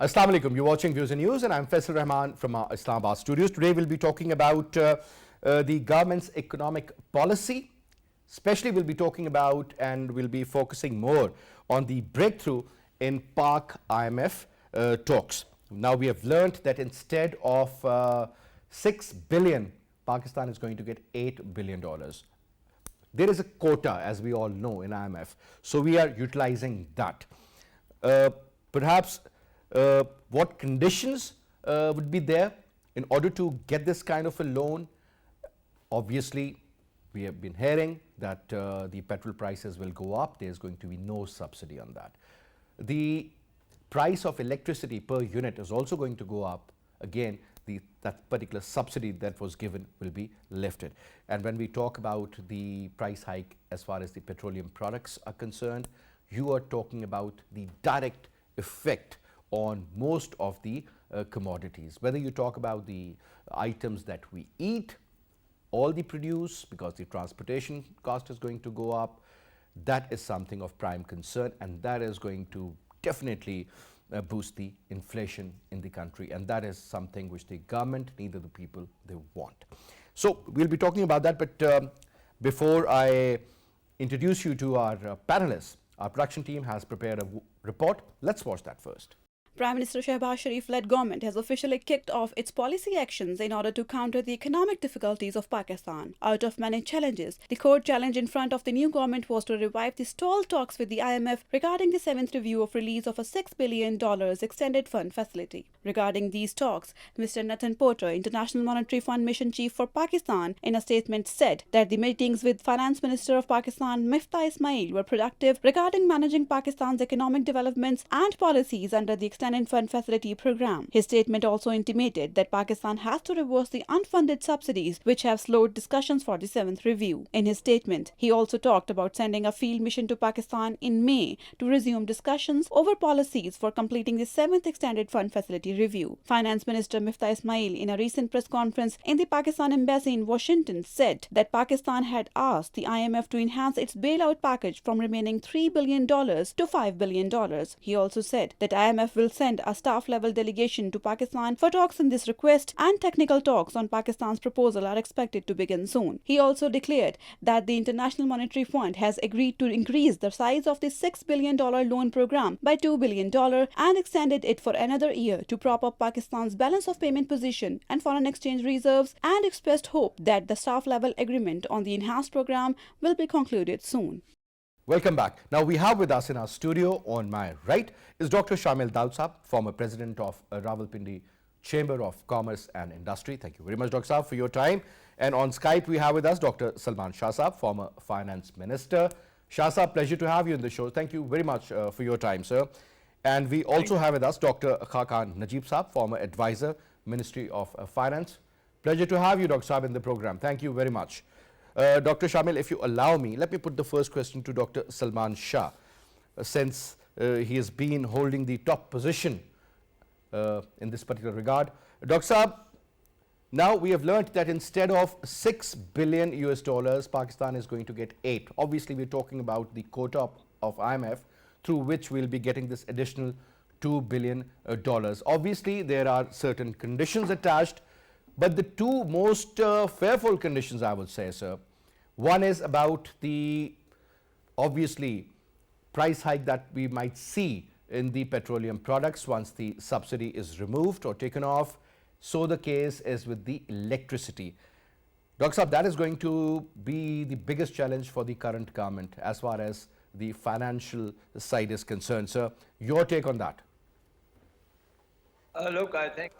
Assalamu alaikum. You're watching Views and News, and I'm Faisal Rehman from our Islamabad studios. Today we'll be talking about the government's economic policy. Especially we'll be talking about and we'll be focusing more on the breakthrough in Pak-IMF talks. Now we have learned that instead of 6 billion, Pakistan is going to get $8 billion. There is a quota, as we all know, in IMF. So we are utilizing that. Perhaps what conditions would be there in order to get this kind of a loan? Obviously, we have been hearing that the petrol prices will go up. There's going to be no subsidy on that. The price of electricity per unit is also going to go up. Again, that particular subsidy that was given will be lifted. And when we talk about the price hike as far as the petroleum products are concerned, you are talking about the direct effect on most of the commodities. Whether you talk about the items that we eat, all the produce, because the transportation cost is going to go up, that is something of prime concern, and that is going to definitely boost the inflation in the country, and that is something which the government, neither the people, they want. So we'll be talking about that, but before I introduce you to our panelists, our production team has prepared a report. Let's watch that first. Prime Minister Shehbaz Sharif-led government has officially kicked off its policy actions in order to counter the economic difficulties of Pakistan. Out of many challenges, the core challenge in front of the new government was to revive the stalled talks with the IMF regarding the 7th review of release of a $6 billion extended fund facility. Regarding these talks, Mr. Nathan Porter, International Monetary Fund Mission Chief for Pakistan, in a statement said that the meetings with Finance Minister of Pakistan, Miftah Ismail, were productive regarding managing Pakistan's economic developments and policies under the Extended Fund Facility program. His statement also intimated that Pakistan has to reverse the unfunded subsidies which have slowed discussions for the 7th review. In his statement, he also talked about sending a field mission to Pakistan in May to resume discussions over policies for completing the 7th Extended Fund Facility review. Finance Minister Miftah Ismail, in a recent press conference in the Pakistan Embassy in Washington, said that Pakistan had asked the IMF to enhance its bailout package from remaining $3 billion to $5 billion. He also said that IMF will send a staff-level delegation to Pakistan for talks on this request, and technical talks on Pakistan's proposal are expected to begin soon. He also declared that the International Monetary Fund has agreed to increase the size of the $6 billion loan program by $2 billion and extended it for another year to prop up Pakistan's balance of payment position and foreign exchange reserves, and expressed hope that the staff-level agreement on the enhanced program will be concluded soon. Welcome back. Now we have with us in our studio on my right is Dr. Shimail Daud Saab, former president of Rawalpindi Chamber of Commerce and Industry. Thank you very much, Dr. Saab, for your time. And on Skype we have with us Dr. Salman Shah Saab, former finance minister. Shah Saab, pleasure to have you in the show. Thank you very much for your time, sir. And we also have with us Dr. Khaqan Najeeb Saab, former advisor, Ministry of Finance. Pleasure to have you, Dr. Saab, in the program. Thank you very much. Dr. Shimail, if you allow me, let me put the first question to Dr. Salman Shah, since he has been holding the top position in this particular regard. Dr. Saab, now we have learned that instead of $6 billion US dollars, Pakistan is going to get 8. Obviously, we're talking about the quota of IMF, through which we'll be getting this additional $2 billion. Obviously, there are certain conditions attached. But the two most fearful conditions, I would say, sir, one is about the, obviously, price hike that we might see in the petroleum products once the subsidy is removed or taken off. So the case is with the electricity. Dr. Saab, that is going to be the biggest challenge for the current government as far as the financial side is concerned. Sir, your take on that? Look, I think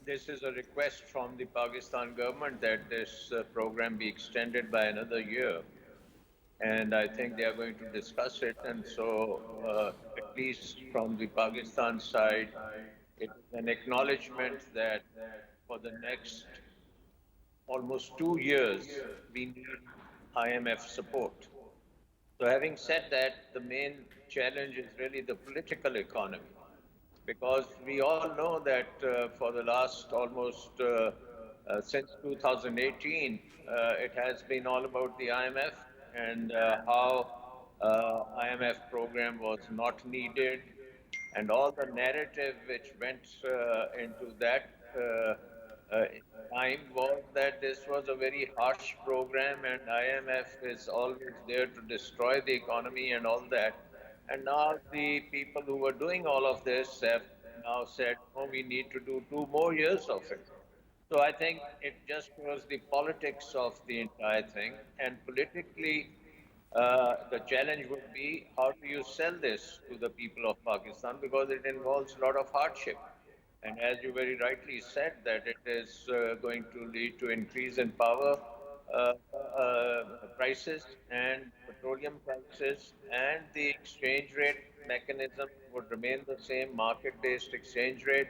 this is a request from the Pakistan government that this program be extended by another year. And I think they are going to discuss it. And so, at least from the Pakistan side, it's an acknowledgement that for the next almost 2 years, we need IMF support. So having said that, the main challenge is really the political economy. Because we all know that for the last almost since 2018, it has been all about the IMF and how IMF program was not needed, And all the narrative which went into that time was that this was a very harsh program and IMF is always there to destroy the economy and all that. And now the people who were doing all of this have now said, oh, we need to do 2 more years of it. So I think it just was the politics of the entire thing. And politically, the challenge would be how do you sell this to the people of Pakistan because it involves a lot of hardship. And as you very rightly said, that it is going to lead to increase in power prices and petroleum prices, and the exchange rate mechanism would remain the same, market-based exchange rate,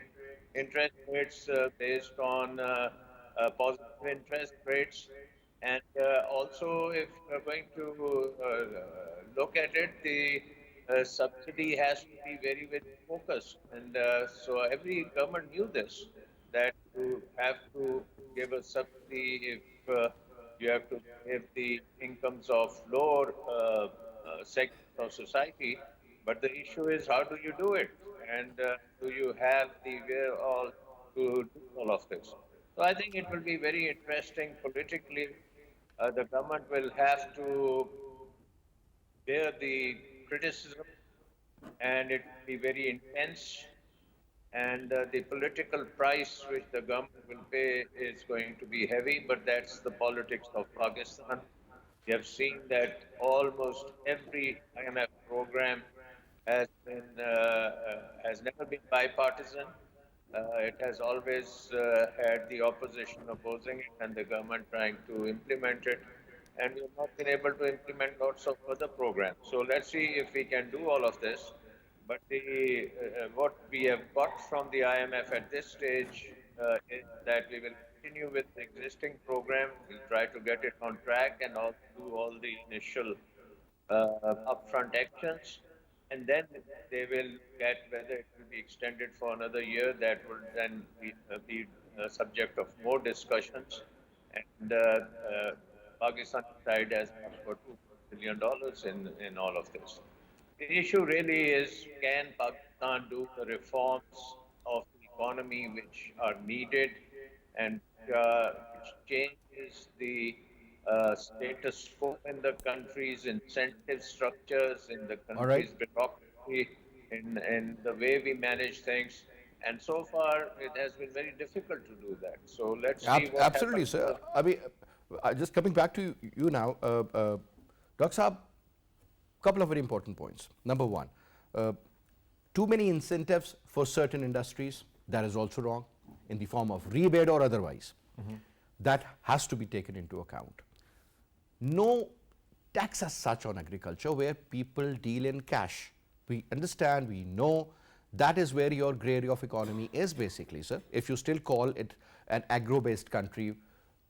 interest rates based on positive interest rates. And also, if you're going to look at it, the subsidy has to be very, very focused. And so every government knew this, that you have to give a subsidy if you have to give the incomes of lower segments of society. But the issue is, how do you do it? And do you have the wherewithal to do all of this? So I think it will be very interesting politically. The government will have to bear the criticism, and it will be very intense. And the political price which the government will pay is going to be heavy, but that's the politics of Pakistan. We have seen that almost every IMF program has never been bipartisan. It has always had the opposition opposing it and the government trying to implement it. And we have not been able to implement lots of other programs. So let's see if we can do all of this. But what we have got from the IMF at this stage is that we will continue with the existing program. We'll try to get it on track and also do all the initial upfront actions, and then they will get whether it will be extended for another year. That will then be subject of more discussions. And Pakistan side has asked for $2 billion in all of this. The issue really is, can Pakistan do the reforms of the economy which are needed and which changes the status quo in the country's incentive structures, in the All right. country's bureaucracy, in the way we manage things. And so far, it has been very difficult to do that. So let's see what Absolutely, happens. sir. I mean, just coming back to you now, Dr. Saab, couple of very important points. Number one, too many incentives for certain industries, that is also wrong, in the form of rebate or otherwise. That has to be taken into account. No tax as such on agriculture where people deal in cash. We understand, we know that is where your gray area of economy is basically, sir. If you still call it an agro-based country,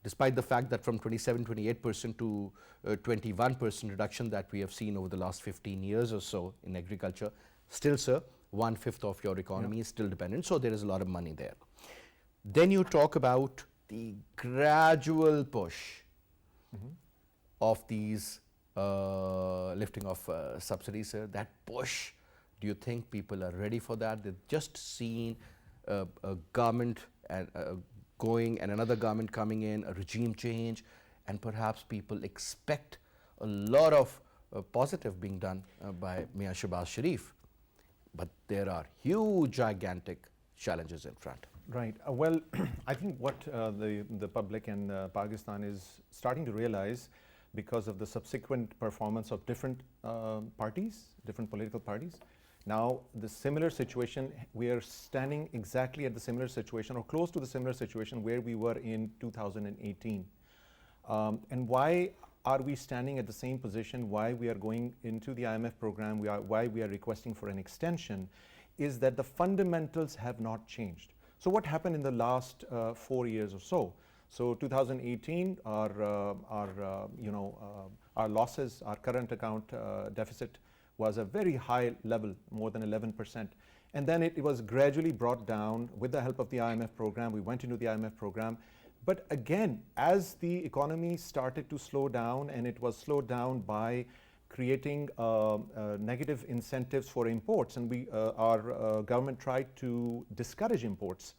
despite the fact that from 27, 28% to 21% reduction that we have seen over the last 15 years or so in agriculture, still, sir, 1/5 of your economy is still dependent, so there is a lot of money there. Then you talk about the gradual push of these lifting of subsidies, sir. That push, do you think people are ready for that? They've just seen a government going and another government coming in, a regime change, and perhaps people expect a lot of positive being done by Mian Shehbaz Sharif. But there are huge, gigantic challenges in front. Right. Well, I think what the public in Pakistan is starting to realize, because of the subsequent performance of different parties, different political parties, now the similar situation, we are standing exactly at the similar situation or close to the similar situation where we were in 2018. And why are we standing at the same position, why we are going into the IMF program, why we are requesting for an extension, is that the fundamentals have not changed. So what happened in the last 4 years or so? So 2018, our losses, our current account deficit was a very high level, more than 11%. And then it was gradually brought down with the help of the IMF program. We went into the IMF program. But again, as the economy started to slow down, and it was slowed down by creating negative incentives for imports, and our government tried to discourage imports.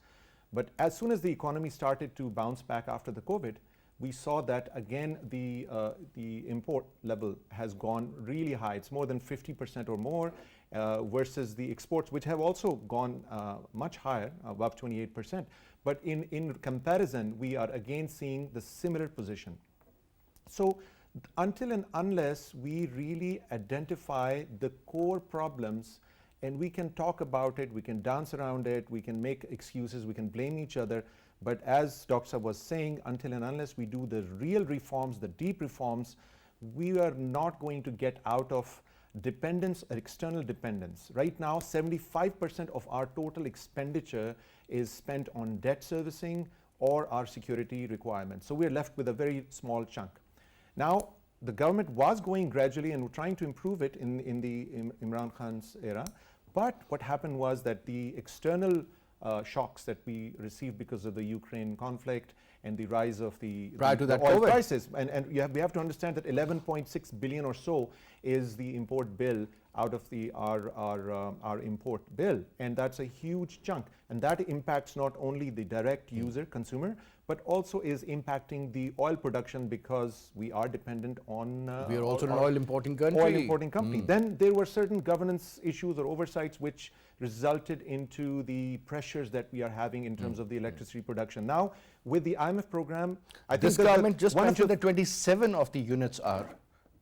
But as soon as the economy started to bounce back after the COVID, we saw that again the import level has gone really high. It's more than 50% or more versus the exports, which have also gone much higher, above 28%. But in comparison, we are again seeing the similar position. So until and unless we really identify the core problems, and we can talk about it, we can dance around it, we can make excuses, we can blame each other, but as Dr. was saying, until and unless we do the real reforms, the deep reforms, we are not going to get out of dependence or external dependence. Right now, 75% of our total expenditure is spent on debt servicing or our security requirements. So we're left with a very small chunk. Now, the government was going gradually and trying to improve it in Imran Khan's era, but what happened was that the external shocks that we received because of the Ukraine conflict and the rise of the oil prices, and we have to understand that 11.6 billion or so is the import bill out of our import bill, and that's a huge chunk, and that impacts not only the direct user consumer, but also is impacting the oil production, because we are dependent on we are also an oil importing country. Oil importing company. Then there were certain governance issues or oversights which resulted into the pressures that we are having in terms of the electricity production. Now, with the IMF program, I think this government just mentioned that 27 of the units are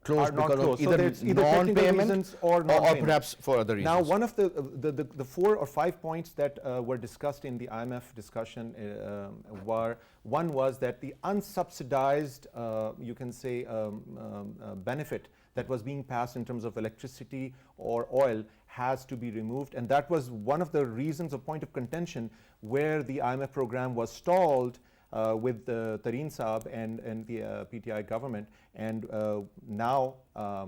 closed because of either non-payment or perhaps for other reasons. Now, one of the 4 or 5 points that were discussed in the IMF discussion were, one was that the unsubsidized, you can say, benefit that was being passed in terms of electricity or oil has to be removed, and that was one of the reasons, a point of contention, where the IMF program was stalled with the Tareen Saab and the PTI government, and now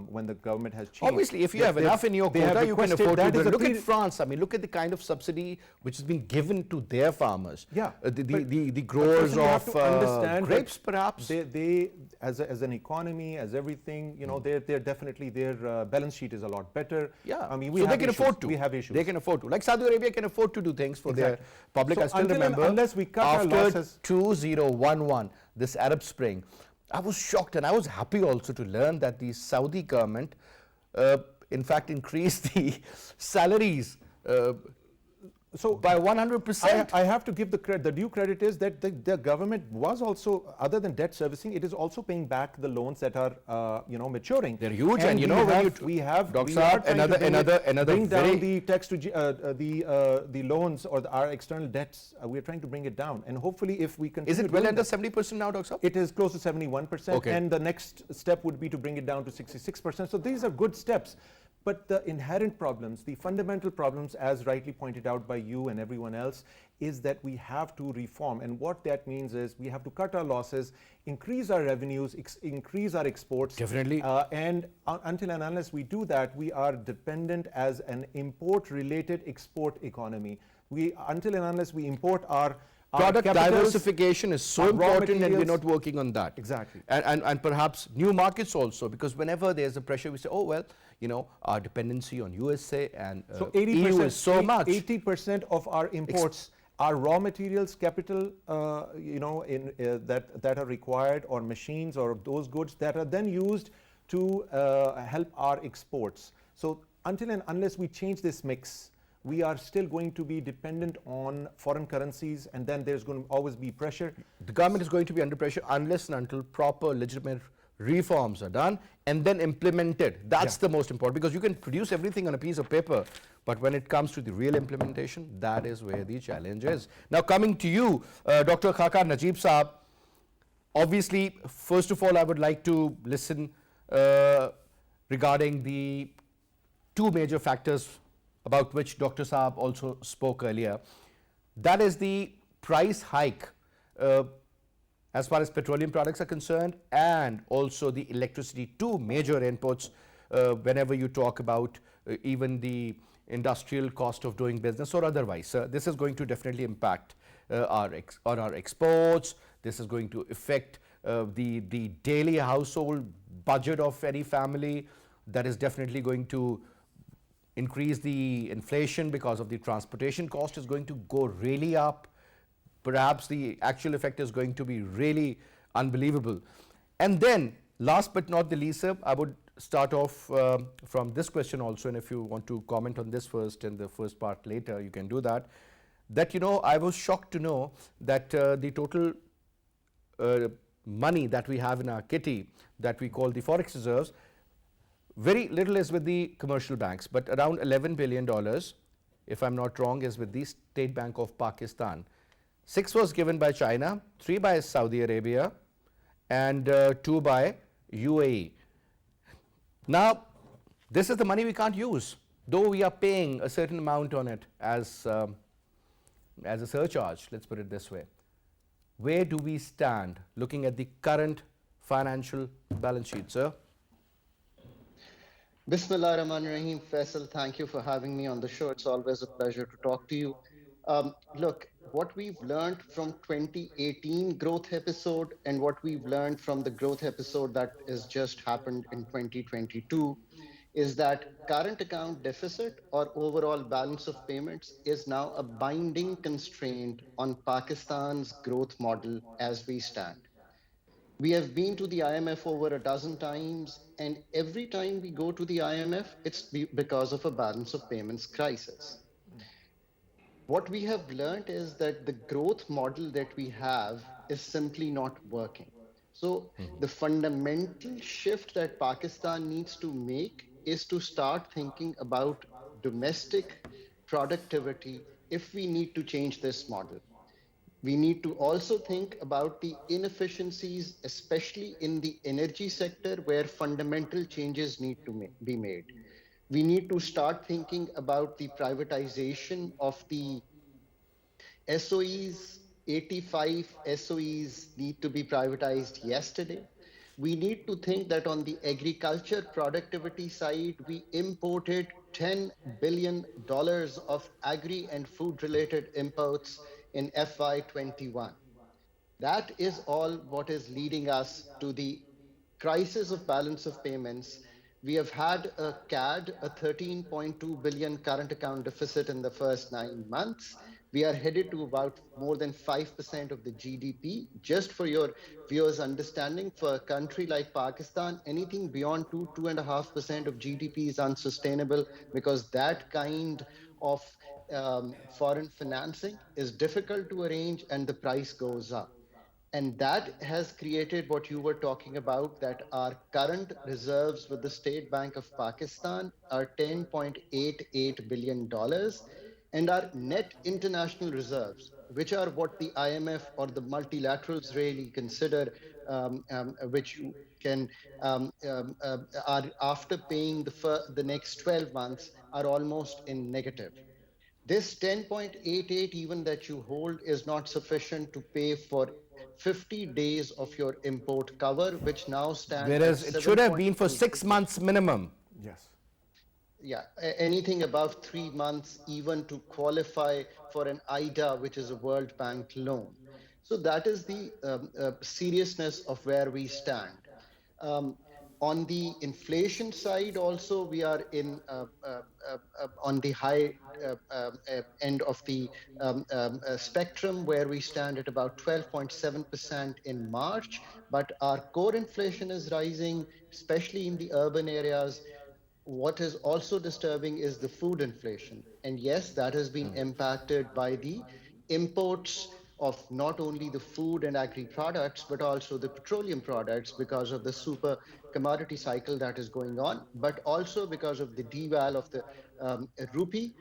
when the government has changed. Obviously, if you have enough in your quota, you can afford to do it. Look at France. I mean, look at the kind of subsidy which has been given to their farmers. Yeah, the growers of grapes, perhaps. They as an economy, as everything, you know, they're definitely, their balance sheet is a lot better. Yeah, I mean, so they can afford to. We have issues. They can afford to. Like Saudi Arabia can afford to do things for their public. So I still remember, unless we cut after our losses, 2011, this Arab Spring, I was shocked, and I was happy also to learn that the Saudi government, in fact, increased the salaries by 100%. I have to give the due credit is that the government was also, other than debt servicing, it is also paying back the loans that are maturing. They're huge, and you know, when we have Dr. Saab, another bring down the tax to the loans or our external debts. We are trying to bring it down, and hopefully, if we continue. Is it well under 70% now, Dr. Saab? It is close to 71%, okay. And the next step would be to bring it down to 66%. So these are good steps. But the inherent problems, the fundamental problems, as rightly pointed out by you and everyone else, is that we have to reform. And what that means is we have to cut our losses, increase our revenues, increase our exports. Definitely. And until and unless we do that, we are dependent as an import-related export economy. Until and unless we import our product diversification is so important, and we're not working on that. Exactly. And perhaps new markets also, because whenever there's a pressure, we say, oh, well, you know, our dependency on USA and so 80% EU is so much. 80% of our imports are raw materials, capital, that are required, or machines, or those goods that are then used to help our exports. So until and unless we change this mix, we are still going to be dependent on foreign currencies, and then there's going to always be pressure. The government is going to be under pressure unless and until proper legitimate reforms are done and then implemented. That's the most important, because you can produce everything on a piece of paper, but when it comes to the real implementation, that is where the challenge is. Now, coming to you, Dr. Khaqan, Najeeb Saab, obviously, first of all, I would like to listen regarding the two major factors about which Dr. Saab also spoke earlier. That is the price hike as far as petroleum products are concerned, and also the electricity, two major inputs whenever you talk about even the industrial cost of doing business or otherwise. This is going to definitely impact on our exports. This is going to affect the daily household budget of any family. that is definitely going to increase the inflation because of the transportation cost is going to go really up. Perhaps the actual effect is going to be really unbelievable. And then, last but not the least, sir, I would start off from this question also, and if you want to comment on this first and the first part later, you can do that. That, I was shocked to know that the total money that we have in our kitty that we call the forex reserves, very little is with the commercial banks, but around $11 billion, if I'm not wrong, is with the State Bank of Pakistan. 6 was given by China, 3 by Saudi Arabia, and 2 by UAE. Now, this is the money we can't use, though we are paying a certain amount on it as a surcharge, let's put it this way. Where do we stand looking at the current financial balance sheet, sir? Bismillah Rahman Rahim. Faisal, thank you for having me on the show. It's always a pleasure to talk to you. Look, what we've learned from 2018 growth episode and what we've learned from the growth episode that has just happened in 2022 is that current account deficit or overall balance of payments is now a binding constraint on Pakistan's growth model as we stand. We have been to the IMF over a dozen times, and every time we go to the IMF, it's because of a balance of payments crisis. What we have learned is that the growth model that we have is simply not working. So the fundamental shift that Pakistan needs to make is to start thinking about domestic productivity if we need to change this model. We need to also think about the inefficiencies, especially in the energy sector, where fundamental changes need to be made. We need to start thinking about the privatization of the SOEs. 85 SOEs need to be privatized yesterday. We need to think that on the agriculture productivity side, we imported $10 billion of agri and food related imports in FY21. That is all what is leading us to the crisis of balance of payments. We have had a CAD, a 13.2 billion current account deficit in the first 9 months. We are headed to about more than 5% of the GDP. Just for your viewers' understanding, for a country like Pakistan, anything beyond 2.5% of GDP is unsustainable because that kind of foreign financing is difficult to arrange and the price goes up. And that has created what you were talking about, that our current reserves with the State Bank of Pakistan are $10.88 billion. And our net international reserves, which are what the IMF or the multilaterals really consider, which you can, are after paying the next 12 months, are almost in negative. This 10.88 even that you hold is not sufficient to pay for 50 days of your import cover, which now stands at Whereas it should have been for 6 7.2. months minimum. Yes. Yeah, anything above 3 months even to qualify for an IDA, which is a World Bank loan. So that is the seriousness of where we stand. Um, on the inflation side, also, we are on the high end of the spectrum, where we stand at about 12.7% in March, but our core inflation is rising, especially in the urban areas. What is also disturbing is the food inflation. And yes, that has been impacted by the imports of not only the food and agri products, but also the petroleum products because of the super commodity cycle that is going on, but also because of the deval of the rupee,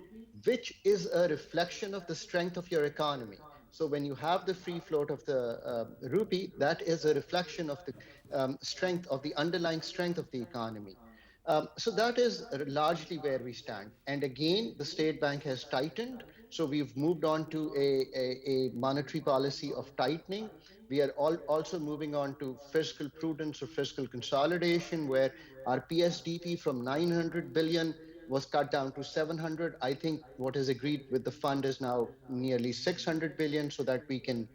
which is a reflection of the strength of your economy. So when you have the free float of the rupee, that is a reflection of the strength of the underlying strength of the economy. So that is largely where we stand. And again, the state bank has tightened. So we've moved on to a monetary policy of tightening. We are also moving on to fiscal prudence or fiscal consolidation, where our PSDP from 900 billion was cut down to 700. I think what is agreed with the fund is now nearly 600 billion, so that we can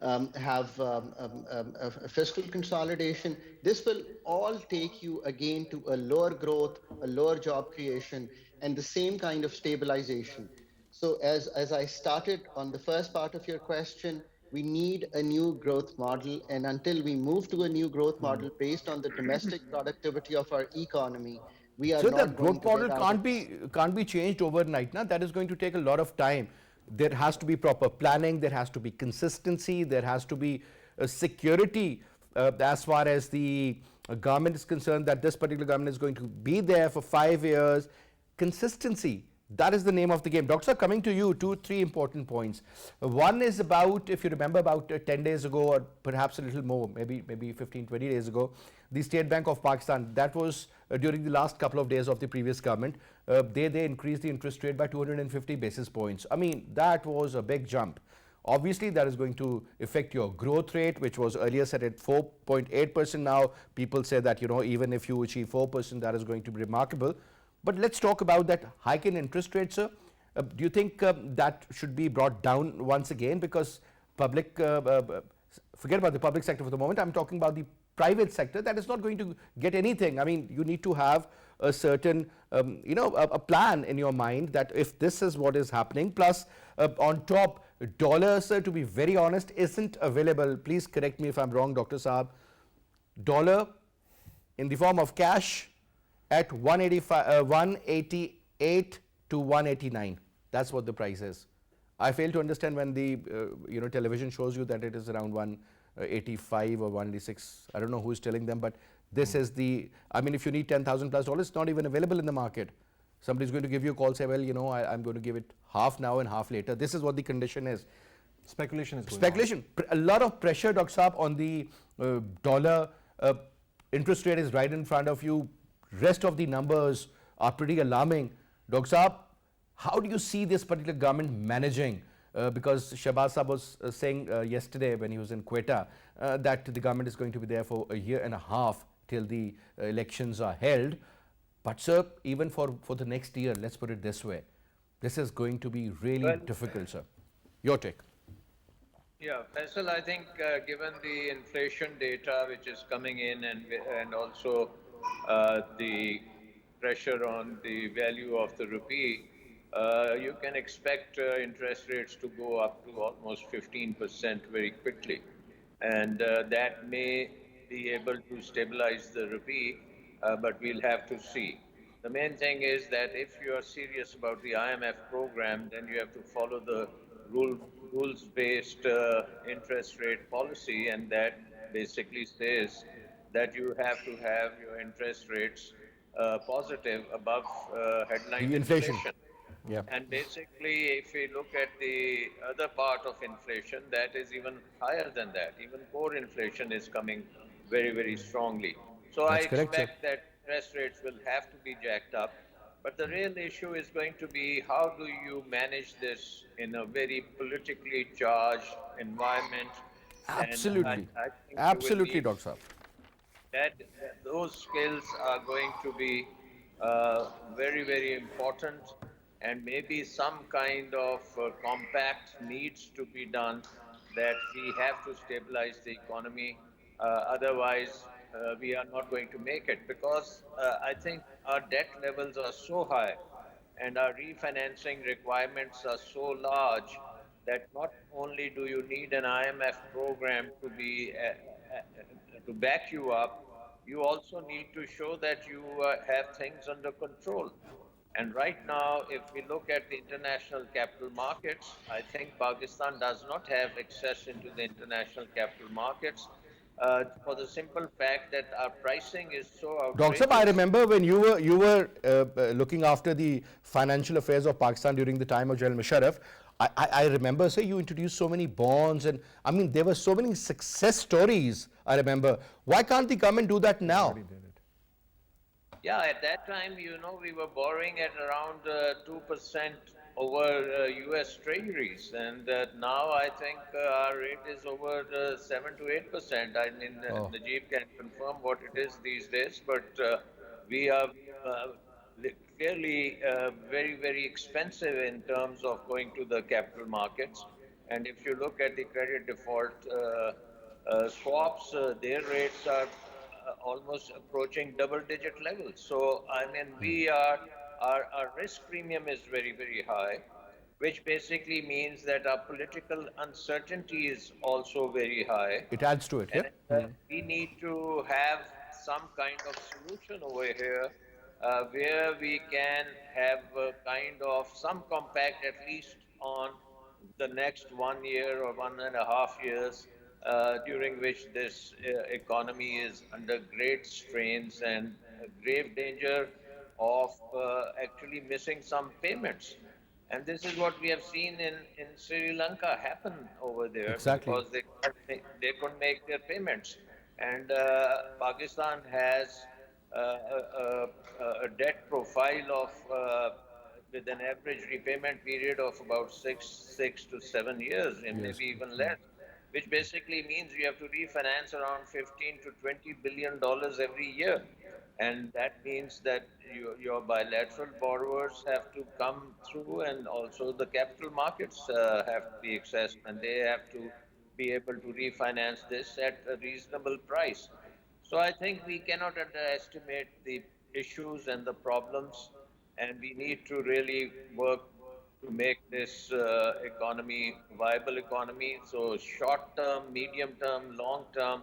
have a fiscal consolidation. This will all take you again to a lower growth, a lower job creation, and the same kind of stabilization. So, as I started on the first part of your question, we need a new growth model. And until we move to a new growth model based on the domestic productivity of our economy, we are So the not going growth to get model out of can't this. be changed overnight. Now that is going to take a lot of time. There has to be proper planning. There has to be consistency. There has to be security as far as the government is concerned. That this particular government is going to be there for 5 years. Consistency. That is the name of the game. Doctor, coming to you, three important points. One is about, if you remember, about 10 days ago, or perhaps a little more, maybe 15, 20 days ago, the State Bank of Pakistan, that was during the last couple of days of the previous government, they increased the interest rate by 250 basis points. I mean, that was a big jump. Obviously, that is going to affect your growth rate, which was earlier set at 4.8%. Now, people say that, even if you achieve 4%, that is going to be remarkable. But let's talk about that hike in interest rates, sir. Do you think that should be brought down once again? Because public, forget about the public sector for the moment, I'm talking about the private sector that is not going to get anything. I mean, you need to have a certain, a plan in your mind that if this is what is happening, plus on top, dollar, sir, to be very honest, isn't available. Please correct me if I'm wrong, Dr. Saab. Dollar in the form of cash at 188 to 189. That's what the price is. I fail to understand when the television shows you that it is around 185 or 186. I don't know who's telling them, but this is the. I mean, if you need $10,000+, it's not even available in the market. Somebody's going to give you a call, say, well, I'm going to give it half now and half later. This is what the condition is. Speculation is going Speculation. A lot of pressure, Dr. Saab, on the dollar. Interest rate is right in front of you. Rest of the numbers are pretty alarming. Dr. Saab, how do you see this particular government managing? Because Shahbaz Saab was saying yesterday when he was in Quetta that the government is going to be there for a year and a half till the elections are held. But sir, even for the next year, let's put it this way, this is going to be really difficult, sir. Your take. Yeah, Faisal, I think given the inflation data which is coming in and also the pressure on the value of the rupee, you can expect interest rates to go up to almost 15% very quickly. And that may be able to stabilize the rupee, but we'll have to see. The main thing is that if you are serious about the IMF program, then you have to follow the rules-based interest rate policy, and that basically says that you have to have your interest rates positive above headline The inflation. inflation. Yeah. And basically, if we look at the other part of inflation, that is even higher than that. Even core inflation is coming very, very strongly. So I That's correct, sir. expect that interest rates will have to be jacked up. But the real issue is going to be how do you manage this in a very politically charged environment? And Absolutely. I think you will Absolutely, need Dr. Saab. that those skills are going to be very, very important, and maybe some kind of compact needs to be done that we have to stabilize the economy. Otherwise, we are not going to make it because I think our debt levels are so high and our refinancing requirements are so large that not only do you need an IMF program to back you up, you also need to show that you have things under control. And right now, if we look at the international capital markets, I think Pakistan does not have access into the international capital markets for the simple fact that our pricing is so Dr. Saab, I outrageous. remember when you were looking after the financial affairs of Pakistan during the time of General Musharraf. I remember, sir, you introduced so many bonds, and I mean there were so many success stories. I remember. Why can't the government do that now? Already did it. Yeah, at that time, we were borrowing at around 2% over US treasuries. And now I think our rate is over 7 to 8%. I mean, Oh. Najeeb can confirm what it is these days, but we are clearly very, very expensive in terms of going to the capital markets. And if you look at the credit default swaps, their rates are almost approaching double-digit levels. So, I mean, our risk premium is very, very high, which basically means that our political uncertainty is also very high. It adds to it, yeah? And we need to have some kind of solution over here where we can have a kind of some compact at least on the next 1 year or 1.5 years, during which this economy is under great strains and grave danger of actually missing some payments. And this is what we have seen in Sri Lanka happen over there Exactly. because they couldn't make their payments. And Pakistan has a debt profile of with an average repayment period of about six to 7 years, and Yes. maybe even less, which basically means you have to refinance around 15 to 20 billion dollars every year. And that means that your bilateral borrowers have to come through, and also the capital markets have to be accessed, and they have to be able to refinance this at a reasonable price. So I think we cannot underestimate the issues and the problems, and we need to really work to make this economy viable economy. So short term, medium term, long term,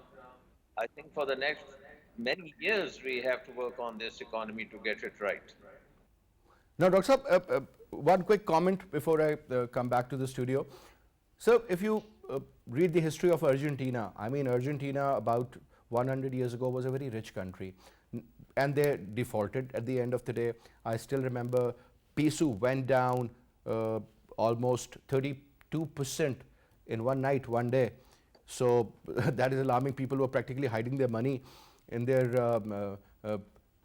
I think for the next many years we have to work on this economy to get it right. Now, Dr. Saab, one quick comment before I come back to the studio. So, if you read the history of Argentina, I mean, Argentina about 100 years ago was a very rich country, and they defaulted at the end of the day. I still remember peso went down almost 32% in one night, one day. So that is alarming. People were practically hiding their money in their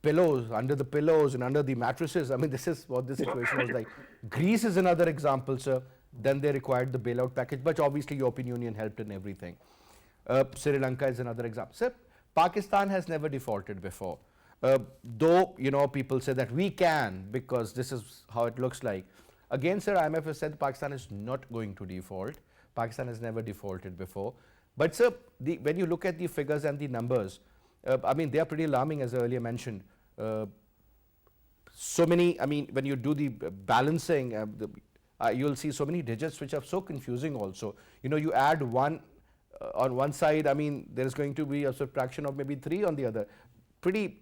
pillows, under the pillows and under the mattresses. I mean, this is what the situation was like. Greece is another example, sir. Then they required the bailout package, but obviously European Union helped in everything. Sri Lanka is another example. Sir, Pakistan has never defaulted before. Though, you know, people say that we can because this is how it looks like. Again, sir, IMF has said Pakistan is not going to default. Pakistan has never defaulted before. But, sir, when you look at the figures and the numbers, I mean, they are pretty alarming, as I earlier mentioned. So many, I mean, when you do the balancing, you'll see so many digits which are so confusing also. You know, you add one on one side, I mean, there is going to be a subtraction of maybe 3 on the other. Pretty,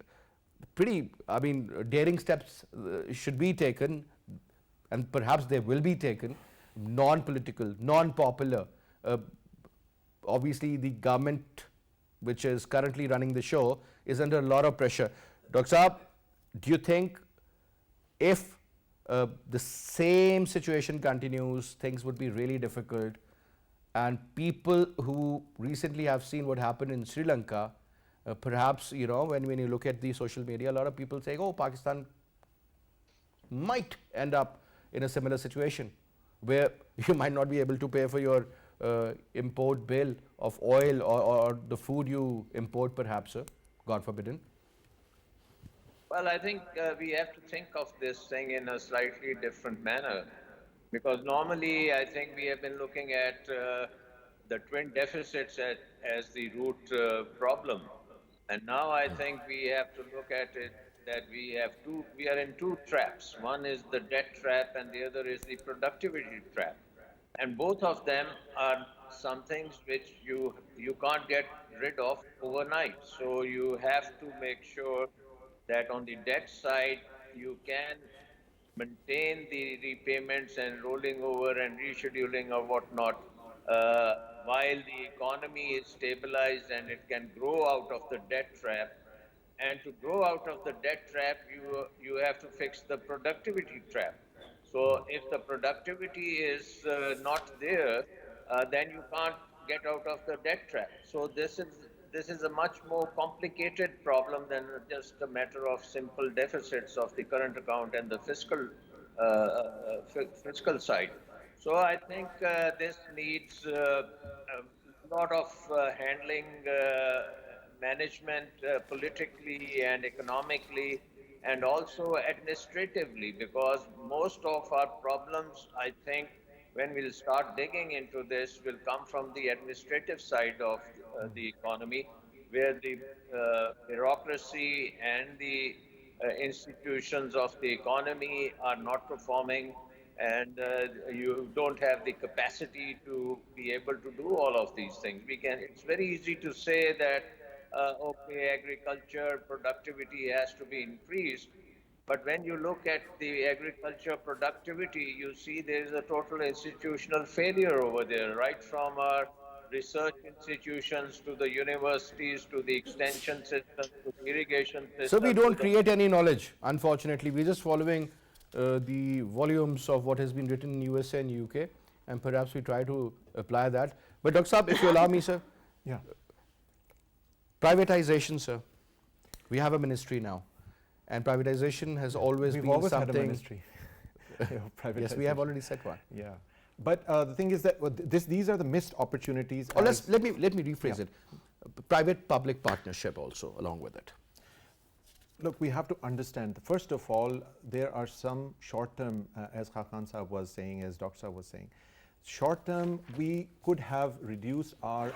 I mean, daring steps should be taken, and perhaps they will be taken, non-political, non-popular. Obviously, the government which is currently running the show is under a lot of pressure. Dr. Saab, do you think if the same situation continues, things would be really difficult, and people who recently have seen what happened in Sri Lanka, perhaps, you know, when you look at the social media, a lot of people say, oh, Pakistan might end up in a similar situation where you might not be able to pay for your import bill of oil or the food you import, perhaps, sir, God forbidden. Well, I think we have to think of this thing in a slightly different manner, because normally I think we have been looking at the twin deficits as the root problem. And now I think we have to look at it that we are in two traps. One is the debt trap and the other is the productivity trap. And both of them are some things which you can't get rid of overnight. So you have to make sure that on the debt side you can maintain the repayments and rolling over and rescheduling or whatnot, while the economy is stabilized and it can grow out of the debt trap. And to grow out of the debt trap, you have to fix the productivity trap. So if the productivity is not there, then you can't get out of the debt trap. So this is a much more complicated problem than just a matter of simple deficits of the current account and the fiscal side. So I think this needs a lot of handling, management, politically and economically, and also administratively, because most of our problems, I think, when we'll start digging into this, will come from the administrative side of the economy, where the bureaucracy and the institutions of the economy are not performing, and you don't have the capacity to be able to do all of these things. It's very easy to say that, okay, agriculture productivity has to be increased, but when you look at the agriculture productivity, you see there is a total institutional failure over there, right from our research institutions to the universities to the extension systems to the irrigation So we systems to don't the. create any knowledge, unfortunately. We're just following the volumes of what has been written in USA and UK, and perhaps we try to apply that. But Dr. Saab, if you allow me, sir, Yeah. privatization, sir. We have a ministry now, and privatization has always We've been always something. had a ministry. Yes, we have already said one. Yeah. But the thing is that these are the missed opportunities. Or as- let me rephrase Yeah. it. Private-public partnership also along with it. Look, we have to understand, first of all, there are some short-term, as Khaqan Sahab was saying, as Dr. Sahab was saying, short-term, we could have reduced our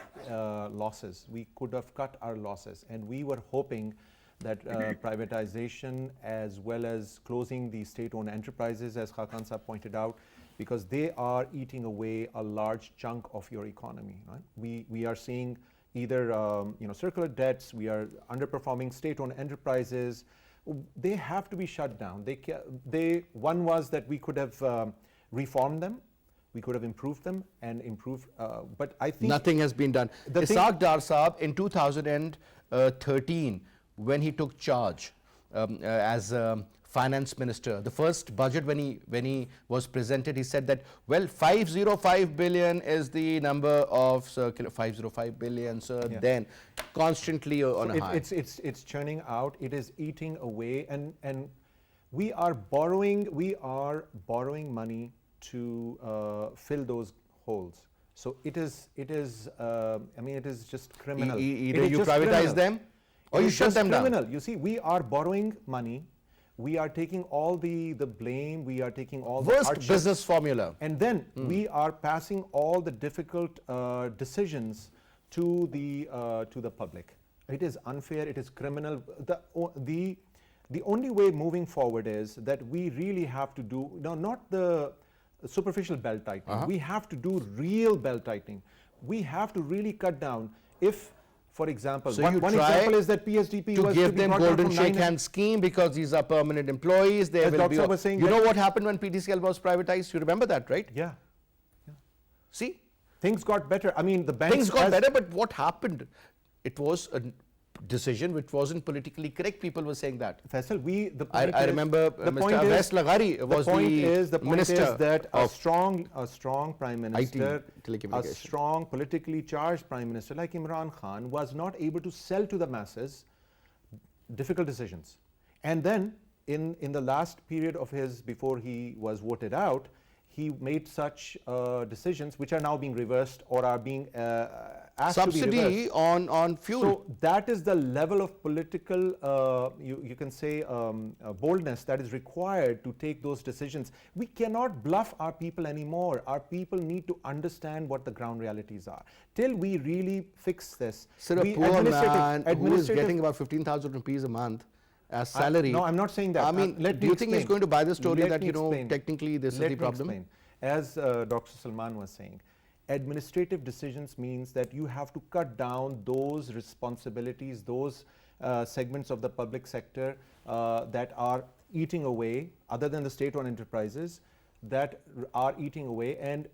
losses. We could have cut our losses. And we were hoping that privatization as well as closing the state-owned enterprises, as Khaqan Sahab pointed out, because they are eating away a large chunk of your economy. Right? We are seeing either circular debts, we are underperforming state-owned enterprises. They have to be shut down. One was that we could have reformed them, we could have improved them and improved, but I think nothing has been done. Sardar Saab in 2013, when he took charge as finance minister, the first budget when he was presented, he said that, well, 505 billion is the number of 505 billion, sir. Yeah. Then constantly on a high. It's churning out. It is eating away, and we are borrowing money to fill those holes. So it is. I mean, it is just criminal. Either It is you just privatize criminal. them or It you is shut just them criminal. down. You see, we are borrowing money. We are taking all the blame. We are taking all the Worst hardship. business formula. And then we are passing all the difficult decisions to the public. It is unfair. It is criminal. The only way moving forward is that we really have to do not the superficial belt tightening. We have to do real belt tightening. We have to really cut down. If, for example, So one you try example is that PSDP to was give be them brought down golden from shake 9 hand scheme because these are permanent employees. They As will be. Dr. was saying You know that- what happened when PDCL was privatized? You remember that, right? Yeah. See, Things got better. I mean, the banks things got as- better, but what happened? It was a decision which wasn't politically correct. People were saying that. Faisal, the I point is- remember the Mr. point is- Awais Laghari was the point the is minister that a of strong prime minister, a telecommunication. strong politically charged prime minister like Imran Khan was not able to sell to the masses difficult decisions. And then in the last period of his, before he was voted out, he made such decisions which are now being reversed or are being asked to be subsidy reversed. on fuel. So that is the level of political, you can say, boldness that is required to take those decisions. We cannot bluff our people anymore. Our people need to understand what the ground realities are. Till we really fix this, Sir, a we poor man who is administrative- getting about 15,000 rupees a month as salary. No, I'm not saying that. I mean, let do me you think he's explain. going to buy the story Let that, me explain. technically this Let is the me problem? explain. As Dr. Salman was saying, administrative decisions means that you have to cut down those responsibilities, those segments of the public sector that are eating away, other than the state-owned enterprises, that are eating away, and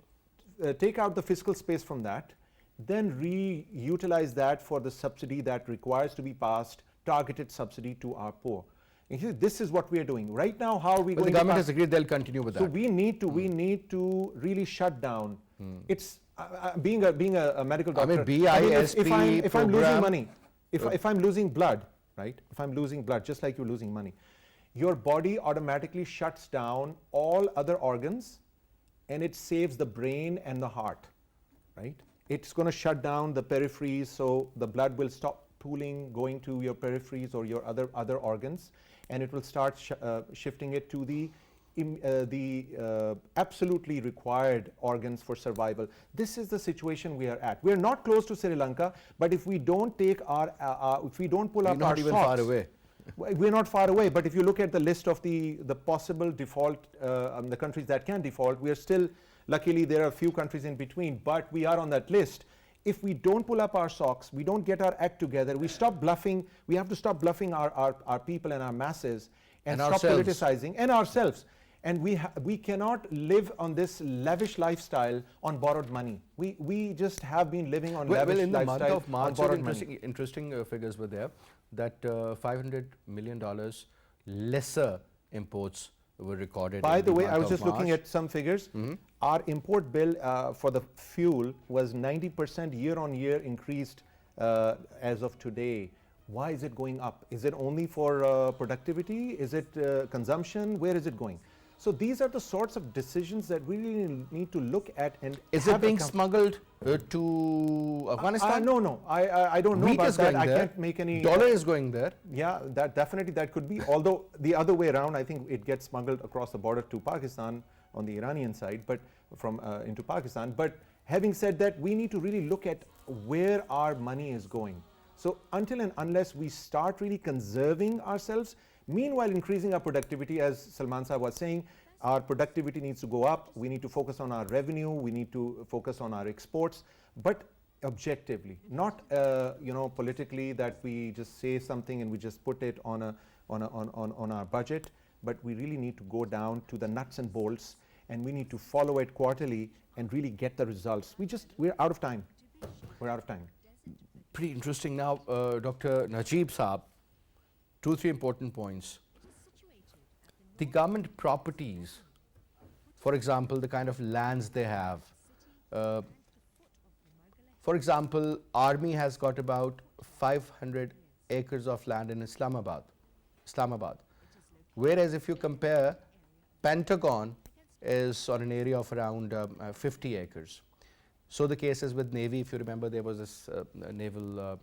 take out the fiscal space from that, then reutilize that for the subsidy that requires to be passed, targeted subsidy to our poor. And here, this is what we are doing. Right now, how are we Well, the going to government pass- has agreed they'll continue with So that. we need to really shut down. It's being a medical I mean, doctor. BISP if I'm losing program- money, if I'm losing blood, right? If I'm losing blood, just like you're losing money, your body automatically shuts down all other organs, and it saves the brain and the heart, right? It's going to shut down the peripheries, so the blood will stop pooling, going to your peripheries or your other organs, and it will start shifting it to the absolutely required organs for survival. This is the situation we are at. We are not close to Sri Lanka, but if we don't take if we don't pull up our socks, not even far away. we're not far away. But if you look at the list of the possible default, the countries that can default, we are still, luckily there are a few countries in between, but we are on that list. If we don't pull up our socks, we don't get our act together, we stop bluffing, we have to stop bluffing our people and our masses, and stop ourselves. politicizing, and ourselves. And we cannot live on this lavish lifestyle on borrowed money. We just have been living on lavish in the lifestyle month of on March, borrowed money. interesting figures were there that $500 million lesser imports were recorded. By in the way, month I was of just looking March. at some figures. Our import bill for the fuel was 90% year-on-year increased as of today. Why is it going up? Is it only for productivity? Is it consumption? Where is it going? So these are the sorts of decisions that we really need to look at. And Is it being smuggled to Afghanistan? No. I don't know Wheat about is that. going I there. can't make any. Dollar is going there. Yeah, that definitely that could be. Although the other way around, I think it gets smuggled across the border to Pakistan on the Iranian side, but from into Pakistan. But having said that, we need to really look at where our money is going. So until and unless we start really conserving ourselves, meanwhile increasing our productivity, as Salman Sahab was saying, our productivity needs to go up. We need to focus on our revenue. We need to focus on our exports, but objectively, not politically, that we just say something and we just put it on our budget. But we really need to go down to the nuts and bolts, and we need to follow it quarterly and really get the results. We're out of time. We're out of time. Pretty interesting. Now, Dr. Najeeb Saab, 2-3 important points. The government properties, for example, the kind of lands they have. For example, Army has got about 500 acres of land in Islamabad. Whereas if you compare, Pentagon is on an area of around 50 acres. So the case is with Navy. If you remember, there was this naval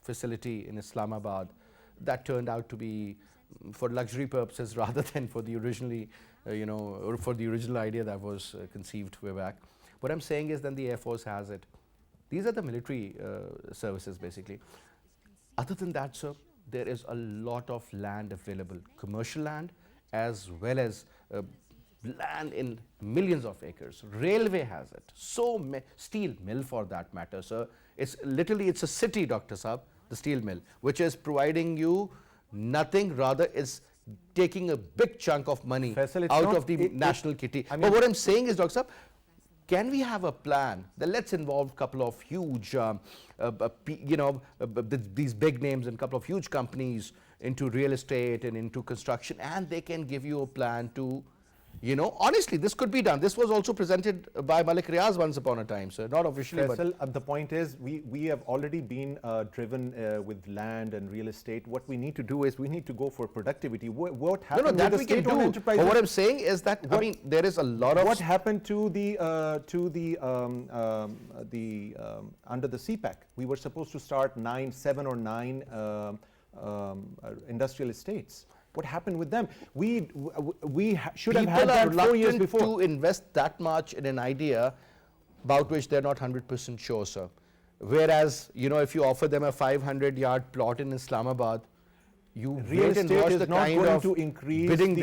facility in Islamabad that turned out to be for luxury purposes rather than for the originally or for the original idea that was conceived way back. What I'm saying is then the Air Force has it. These are the military services basically. Other than that, sir, there is a lot of land available, commercial land as well as land in millions of acres. Railway has it. Steel mill for that matter, sir. It's a city, Dr. Saab, the steel mill, which is providing you nothing, rather is taking a big chunk of money Faisal, out of the national kitty. But what I'm saying is, Dr. Saab, can we have a plan that let's involve a couple of huge, these big names and a couple of huge companies into real estate and into construction, and they can give you a plan to, honestly, this could be done. This was also presented by Malik Riaz once upon a time, sir. Not officially, Faisal, the point is we have already been driven with land and real estate. What we need to do is we need to go for productivity. What happened that with we the can state-owned do. enterprises? But what I'm saying is that, there is a lot of... What happened to the under the CPAC? We were supposed to start 7 or 9 industrial estates. What happened with them? We should have had that 4 years before. To invest that much in an idea about which they're not 100% sure, sir. Whereas, if you offer them a 500-yard plot in Islamabad, you real wait and estate watch is the not kind going of to increase bidding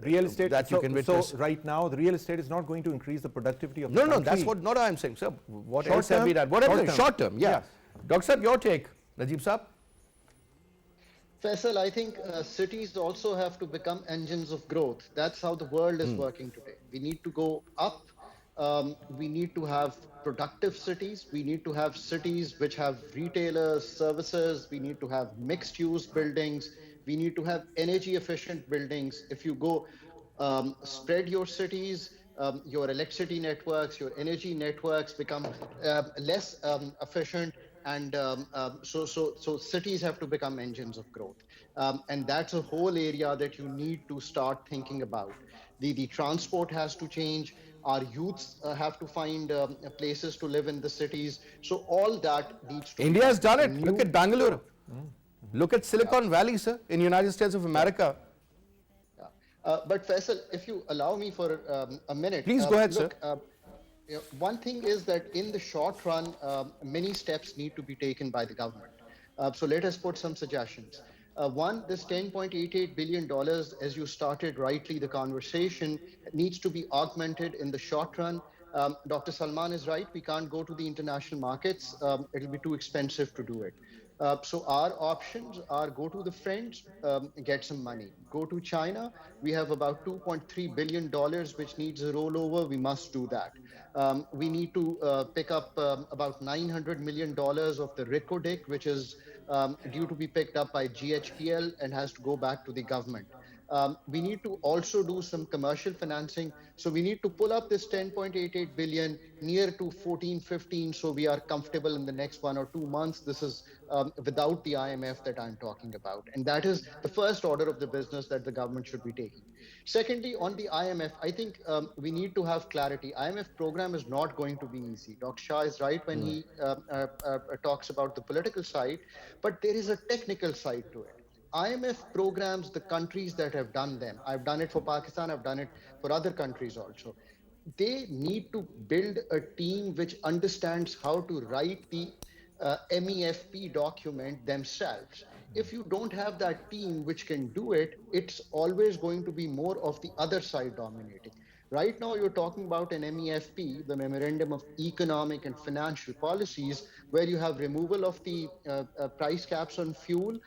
real estate that you can witness. So right now, the real estate is not going to increase the productivity of the No, country. that's what not I'm saying, sir. What Short else have term? we done? What have we done? Short term. Short term, yeah. Yes. Dr. Saab, your take. Najeeb Saab? Faisal, I think cities also have to become engines of growth. That's how the world is working today. We need to go up. We need to have productive cities. We need to have cities which have retailers, services. We need to have mixed use buildings. We need to have energy efficient buildings. If you go spread your cities, your electricity networks, your energy networks become less efficient. And so cities have to become engines of growth. And that's a whole area that you need to start thinking about. The transport has to change. Our youths have to find places to live in the cities. So all that needs to India has done it. Look at Bangalore. Look at Silicon Valley, sir, in United States of America. But Faisal, if you allow me for a minute, Please go ahead, sir. look, one thing is that in the short run, many steps need to be taken by the government. So let us put some suggestions. One, this $10.88 billion, as you started rightly the conversation, needs to be augmented in the short run. Dr. Salman is right. We can't go to the international markets. It'll be too expensive to do it. So our options are go to the friends, get some money. Go to China. We have about $2.3 billion, which needs a rollover. We must do that. We need to pick up about $900 million of the RICODIC, which is due to be picked up by GHPL and has to go back to the government. We need to also do some commercial financing. So we need to pull up this 10.88 billion near to 14, 15. So we are comfortable in the next 1 or 2 months. This is without the IMF that I'm talking about. And that is the first order of the business that the government should be taking. Secondly, on the IMF, I think we need to have clarity. IMF program is not going to be easy. Dr. Shah is right when he talks about the political side, but there is a technical side to it. IMF programs, the countries that have done them, I've done it for Pakistan, I've done it for other countries also. They need to build a team which understands how to write the MEFP document themselves. If you don't have that team which can do it, it's always going to be more of the other side dominating. Right now, you're talking about an MEFP, the Memorandum of Economic and Financial Policies, where you have removal of the price caps on fuel,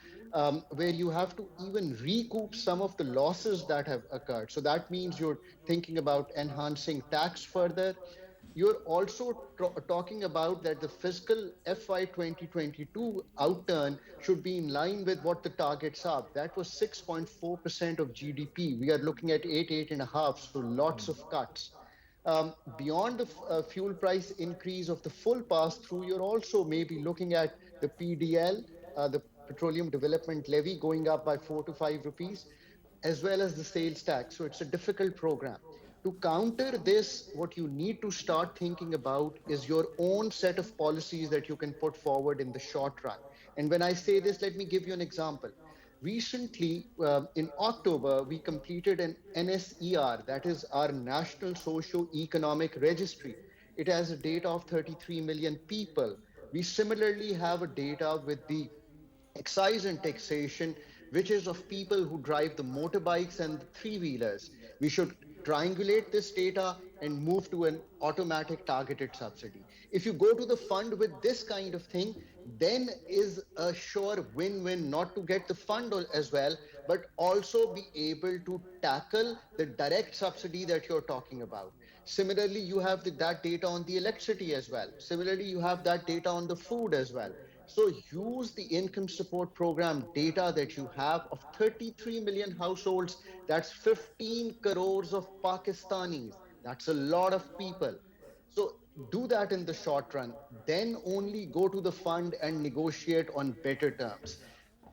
where you have to even recoup some of the losses that have occurred. So that means you're thinking about enhancing tax further. You're also talking about that the fiscal FY 2022 outturn should be in line with what the targets are. That was 6.4% of GDP. We are looking at 8.5, so lots of cuts. Beyond the fuel price increase of the full pass through, you're also maybe looking at the PDL, the Petroleum Development Levy, going up by 4 to 5 rupees, as well as the sales tax. So it's a difficult program. To counter this, what you need to start thinking about is your own set of policies that you can put forward in the short run. And when I say this, let me give you an example. Recently, in October, we completed an NSER, that is our National Socio-Economic Registry. It has a data of 33 million people. We similarly have a data with the excise and taxation, which is of people who drive the motorbikes and the three-wheelers. We should triangulate this data and move to an automatic targeted subsidy. If you go to the fund with this kind of thing, then is a sure win-win, not to get the fund as well, but also be able to tackle the direct subsidy that you're talking about. Similarly, you have that data on the electricity as well. Similarly, you have that data on the food as well. So use the income support program data that you have of 33 million households. That's 15 crores of Pakistanis. That's a lot of people. So do that in the short run. Then only go to the fund and negotiate on better terms.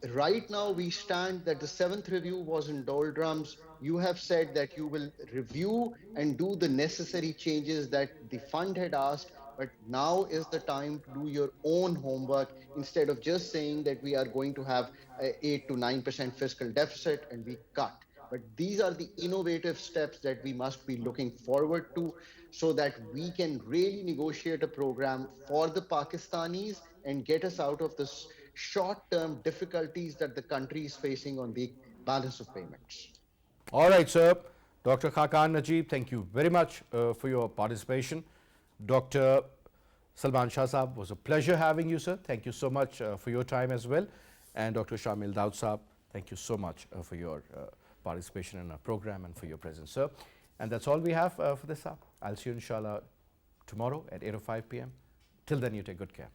Right now, we stand that the seventh review was in doldrums. You have said that you will review and do the necessary changes that the fund had asked, but now is the time to do your own homework instead of just saying that we are going to have a 8 to 9% fiscal deficit and we cut. But these are the innovative steps that we must be looking forward to so that we can really negotiate a program for the Pakistanis and get us out of this short-term difficulties that the country is facing on the balance of payments. All right, sir. Dr. Khaqan, Najeeb, thank you very much for your participation. Dr. Salman Shah Saab, was a pleasure having you, sir. Thank you so much for your time as well. And Dr. Shimail Daud Saab, thank you so much for your participation in our program and for your presence, sir. And that's all we have for this hour. I'll see you inshallah tomorrow at 8:05 p.m. Till then, you take good care.